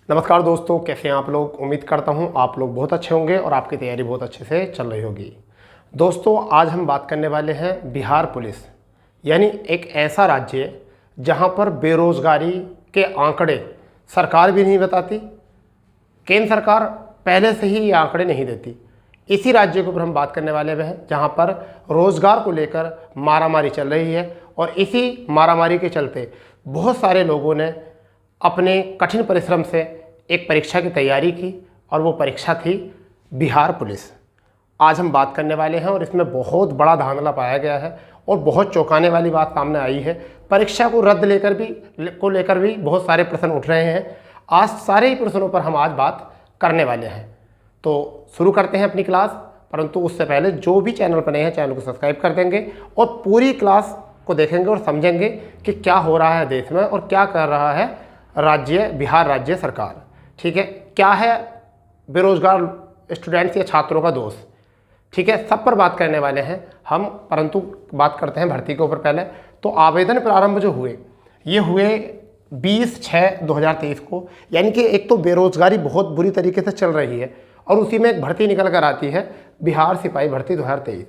नमस्कार दोस्तों, कैसे हैं आप लोग। उम्मीद करता हूं आप लोग बहुत अच्छे होंगे और आपकी तैयारी बहुत अच्छे से चल रही होगी। दोस्तों, आज हम बात करने वाले हैं बिहार पुलिस, यानी एक ऐसा राज्य जहां पर बेरोजगारी के आंकड़े सरकार भी नहीं बताती, केंद्र सरकार पहले से ही ये आंकड़े नहीं देती। इसी राज्य के ऊपर हम बात करने वाले हैं जहां पर रोजगार को लेकर मारामारी चल रही है और इसी मारामारी के चलते बहुत सारे लोगों ने अपने कठिन परिश्रम से एक परीक्षा की तैयारी की और वो परीक्षा थी बिहार पुलिस। आज हम बात करने वाले हैं और इसमें बहुत बड़ा धांधला पाया गया है और बहुत चौंकाने वाली बात सामने आई है। परीक्षा को रद्द लेकर भी बहुत सारे प्रश्न उठ रहे हैं। आज सारे ही प्रश्नों पर हम आज बात करने वाले हैं। तो शुरू करते हैं अपनी क्लास, परंतु उससे पहले जो भी चैनल पर नए हैं चैनल को सब्सक्राइब कर देंगे और पूरी क्लास को देखेंगे और समझेंगे कि क्या हो रहा है देश में और क्या कर रहा है बिहार राज्य सरकार। ठीक है, क्या है बेरोजगार स्टूडेंट्स या छात्रों का दोष। ठीक है, सब पर बात करने वाले हैं हम, परंतु बात करते हैं भर्ती के ऊपर पहले। तो आवेदन प्रारंभ जो हुए ये हुए 20/6/2023 को, यानी कि एक तो बेरोजगारी बहुत बुरी तरीके से चल रही है और उसी में एक भर्ती निकल कर आती है बिहार सिपाही भर्ती 2023।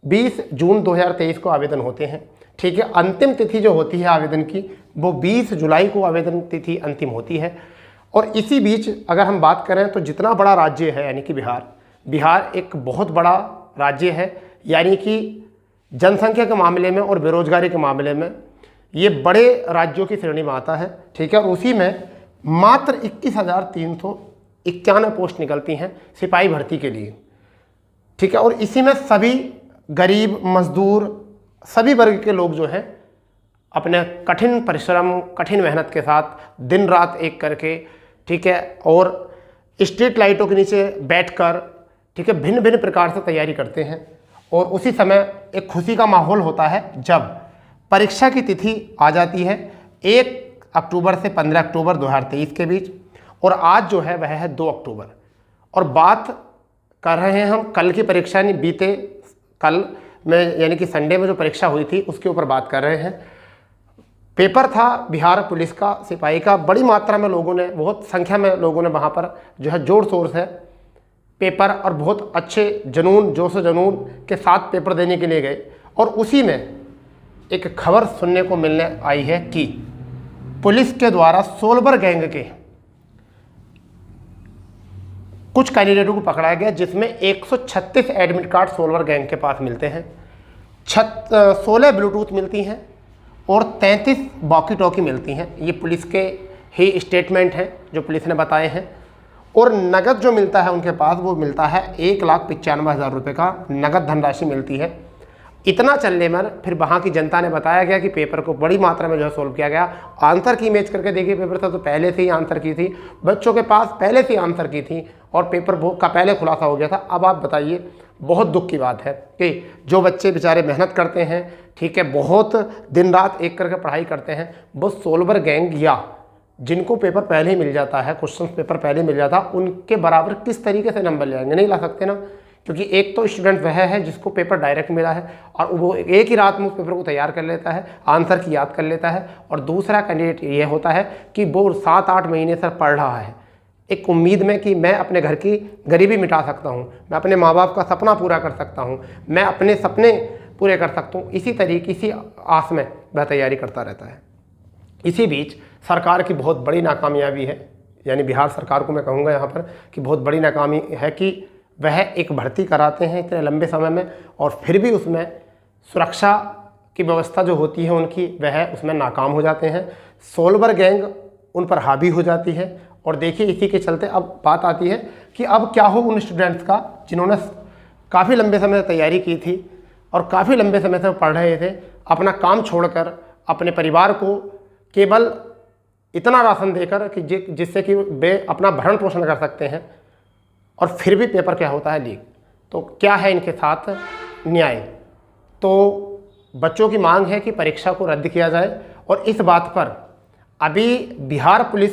20 जून 2023 को आवेदन होते हैं। ठीक है, अंतिम तिथि जो होती है आवेदन की वो 20 जुलाई को आवेदन तिथि अंतिम होती है। और इसी बीच अगर हम बात करें तो जितना बड़ा राज्य है यानी कि बिहार एक बहुत बड़ा राज्य है, यानी कि जनसंख्या के मामले में और बेरोजगारी के मामले में ये बड़े राज्यों की श्रेणी में आता है। ठीक है, और उसी में मात्र 21,391 पोस्ट निकलती हैं सिपाही भर्ती के लिए। ठीक है, और इसी में सभी गरीब मजदूर सभी वर्ग के लोग जो हैं अपने कठिन परिश्रम कठिन मेहनत के साथ दिन रात एक करके, ठीक है, और स्ट्रीट लाइटों के नीचे बैठकर, ठीक है, भिन्न भिन्न प्रकार से तैयारी करते हैं। और उसी समय एक खुशी का माहौल होता है जब परीक्षा की तिथि आ जाती है 1 अक्टूबर से 15 अक्टूबर 2023 के बीच, और आज जो है वह है 2 अक्टूबर। और बात कर रहे हैं हम कल की परीक्षा, नहीं बीते कल में यानी कि संडे में जो परीक्षा हुई थी उसके ऊपर बात कर रहे हैं। पेपर था बिहार पुलिस का सिपाही का, बड़ी मात्रा में लोगों ने, बहुत संख्या में लोगों ने वहाँ पर जो है जोर शोर से पेपर और बहुत अच्छे जुनून जोश जुनून के साथ पेपर देने के लिए गए। और उसी में एक खबर सुनने को मिलने आई है कि पुलिस के द्वारा सोलवर गैंग के कुछ कैंडिडेटों को पकड़ा गया, जिसमें 136 एडमिट कार्ड सोलवर गैंग के पास मिलते हैं, 16 ब्लूटूथ मिलती हैं और 33 वॉकी टॉकी मिलती हैं। ये पुलिस के ही स्टेटमेंट हैं जो पुलिस ने बताए हैं। और नगद जो मिलता है उनके पास वो मिलता है 1,95,000 रुपये का नगद धनराशि मिलती है। इतना चलने में फिर वहाँ की जनता ने बताया गया कि पेपर को बड़ी मात्रा में जो है सोल्व किया गया। आंसर की इमेज करके देखिए, पेपर था तो पहले से ही आंसर की थी, बच्चों के पास पहले से ही आंसर की थी और पेपर का पहले खुलासा हो गया था। अब आप बताइए, बहुत दुख की बात है कि जो बच्चे बेचारे मेहनत करते हैं, ठीक है, बहुत दिन रात एक करके पढ़ाई करते हैं, वो सोलवर गैंग या जिनको पेपर पहले ही मिल जाता है, क्वेश्चन पेपर पहले मिल जाता, उनके बराबर किस तरीके से नंबर ले आएंगे। नहीं ला सकते ना, क्योंकि एक तो स्टूडेंट वह है जिसको पेपर डायरेक्ट मिला है और वो एक ही रात में उस पेपर को तैयार कर लेता है, आंसर की याद कर लेता है। और दूसरा कैंडिडेट ये होता है कि वो 7-8 महीने से पढ़ रहा है एक उम्मीद में कि मैं अपने घर की गरीबी मिटा सकता हूँ, मैं अपने माँ बाप का सपना पूरा कर सकता हूँ, मैं अपने सपने पूरे कर सकता हूँ। इसी तरीके इसी आस में वह तैयारी करता रहता है। इसी बीच सरकार की बहुत बड़ी नाकामयाबी है, यानी बिहार सरकार को मैं कहूँगा यहाँ पर कि बहुत बड़ी नाकामी है कि वह एक भर्ती कराते हैं इतने लंबे समय में और फिर भी उसमें सुरक्षा की व्यवस्था जो होती है उनकी, वह उसमें नाकाम हो जाते हैं। सोलवर गैंग उन पर हावी हो जाती है। और देखिए, इसी के चलते अब बात आती है कि अब क्या हो उन स्टूडेंट्स का जिन्होंने काफ़ी लंबे समय से तैयारी की थी और काफ़ी लंबे समय से पढ़ रहे थे, अपना काम छोड़कर अपने परिवार को केवल इतना राशन देकर कि जिससे कि वे अपना भरण पोषण कर सकते हैं, और फिर भी पेपर क्या होता है लीक। तो क्या है इनके साथ न्याय। तो बच्चों की मांग है कि परीक्षा को रद्द किया जाए और इस बात पर अभी बिहार पुलिस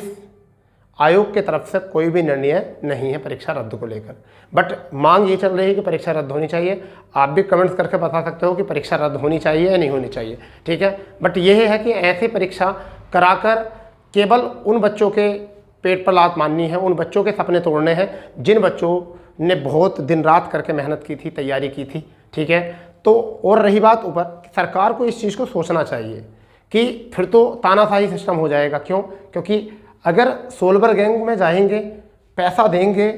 आयोग के तरफ से कोई भी निर्णय नहीं है परीक्षा रद्द को लेकर, बट मांग ये चल रही है कि परीक्षा रद्द होनी चाहिए। आप भी कमेंट्स करके बता सकते हो कि परीक्षा रद्द होनी चाहिए या नहीं होनी चाहिए, ठीक है। बट यह है कि ऐसी परीक्षा कराकर केवल उन बच्चों के पेट पर लात मारनी है, उन बच्चों के सपने तोड़ने हैं जिन बच्चों ने बहुत दिन रात करके मेहनत की थी, तैयारी की थी, ठीक है। तो और रही बात ऊपर, सरकार को इस चीज़ को सोचना चाहिए कि फिर तो तानाशाही सिस्टम हो जाएगा। क्यों? क्योंकि अगर सोलवर गैंग में जाएंगे, पैसा देंगे,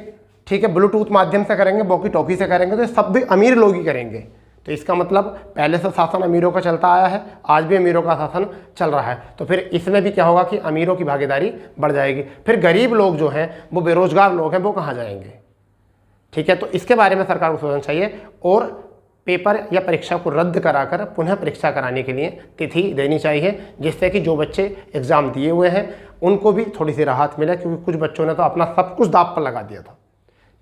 ठीक है, ब्लूटूथ माध्यम से करेंगे, वॉकी टॉकी से करेंगे, तो सब भी अमीर लोग ही करेंगे। तो इसका मतलब पहले से शासन अमीरों का चलता आया है, आज भी अमीरों का शासन चल रहा है। तो फिर इसमें भी क्या होगा कि अमीरों की भागीदारी बढ़ जाएगी। फिर गरीब लोग जो हैं, वो बेरोजगार लोग हैं, वो कहाँ जाएंगे? ठीक है, तो इसके बारे में सरकार को सोचना चाहिए और पेपर या परीक्षा को रद्द कराकर पुनः परीक्षा कराने के लिए तिथि देनी चाहिए, जिससे कि जो बच्चे एग्ज़ाम दिए हुए हैं उनको भी थोड़ी सी राहत मिले, क्योंकि कुछ बच्चों ने तो अपना सब कुछ दांव पर लगा दिया था।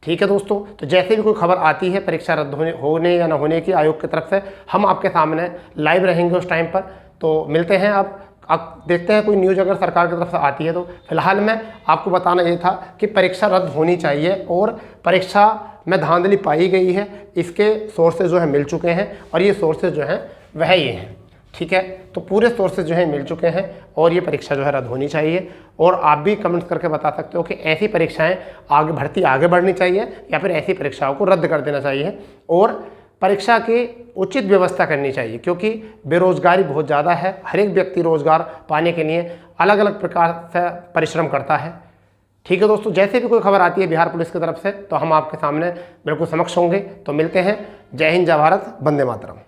ठीक है दोस्तों, तो जैसे भी कोई खबर आती है परीक्षा रद्द होने या ना होने की आयोग की तरफ से, हम आपके सामने लाइव रहेंगे उस टाइम पर। तो मिलते हैं अब देखते हैं कोई न्यूज़ अगर सरकार की तरफ से आती है तो। फिलहाल मैं आपको बताना ये था कि परीक्षा रद्द होनी चाहिए और परीक्षा में धांधली पाई गई है, इसके सोर्सेज जो है मिल चुके हैं और ये सोर्सेज जो हैं वह ये हैं। ठीक है, तो पूरे सोर्सेज जो हैं मिल चुके हैं और ये परीक्षा जो है रद्द होनी चाहिए। और आप भी कमेंट्स करके बता सकते हो कि ऐसी परीक्षाएं भर्ती आगे बढ़नी चाहिए या फिर ऐसी परीक्षाओं को रद्द कर देना चाहिए और परीक्षा की उचित व्यवस्था करनी चाहिए, क्योंकि बेरोजगारी बहुत ज़्यादा है। हर एक व्यक्ति रोजगार पाने के लिए अलग अलग प्रकार से परिश्रम करता है। ठीक है दोस्तों, जैसे भी कोई खबर आती है बिहार पुलिस की तरफ से तो हम आपके सामने बिल्कुल समक्ष होंगे। तो मिलते हैं। जय हिंद, जय भारत, वंदे मातरम।